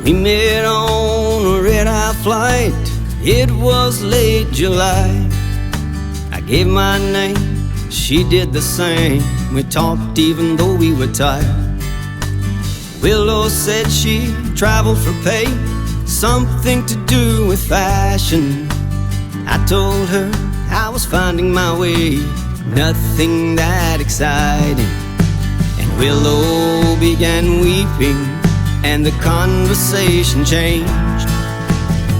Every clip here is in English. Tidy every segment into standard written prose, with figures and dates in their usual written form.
We met on a red-eye flight. It was late July. I gave my name, she did the same. We talked even though we were tired. Willow said she traveled for pay, something to do with fashion. I told her I was finding my way, nothing that exciting. And Willow began weeping, and the conversation changed.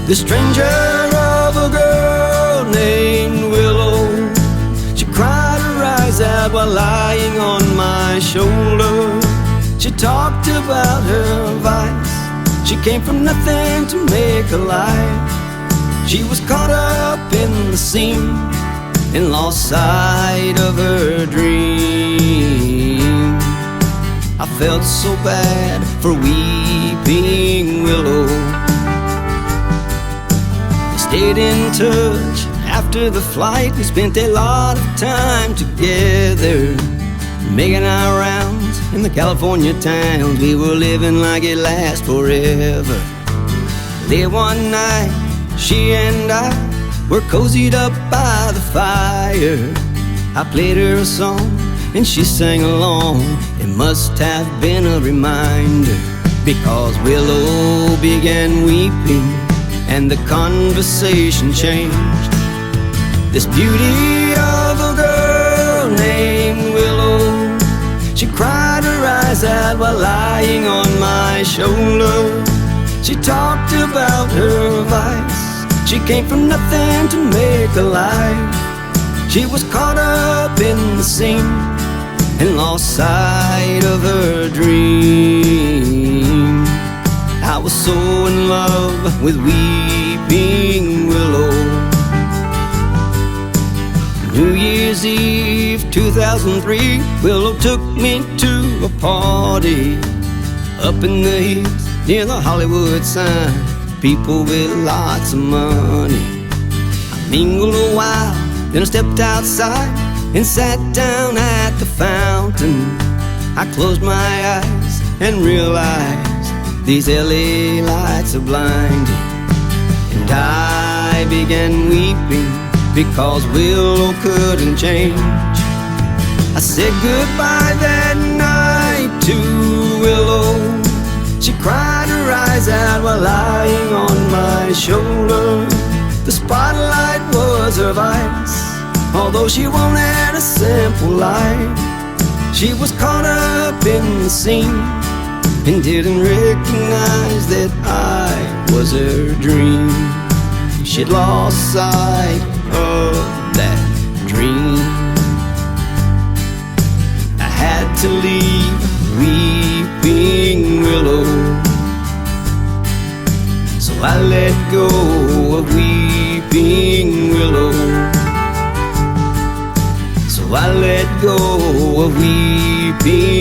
The stranger of a girl named Willow, she cried her eyes out while lying on my shoulder. She talked about her vice. She came from nothing to make a life. She was caught up in the scene and lost sight of her dream. I felt so bad for weeping Willow. We stayed in touch after the flight. We spent a lot of time together, making our rounds in the California towns. We were living like it lasts forever. Late one night, she and I were cozied up by the fire. I played her a song and she sang along. It must have been a reminder, because Willow began weeping and the conversation changed. This beauty of a girl named Willow, she cried her eyes out while lying on my shoulder. She talked about her vice. She came from nothing to make a life. She was caught up in the scene and lost sight of her dream. I was so in love with weeping Willow. New Year's Eve 2003, Willow took me to a party up in the hills near the Hollywood sign. People with lots of money. I mingled a while, then I stepped outside and sat down at the fountain. I closed my eyes and realized these LA lights are blinding. And I began weeping because Willow couldn't change. I said goodbye that night to Willow. She cried her eyes out while lying on my shoulder. The spotlight was her vice, although she wanted a simple life. She was caught up in the scene and didn't recognize that I was her dream. She'd lost sight of that dream. I had to leave weeping Willow, so I let go of weeping Willow. So I let go of weeping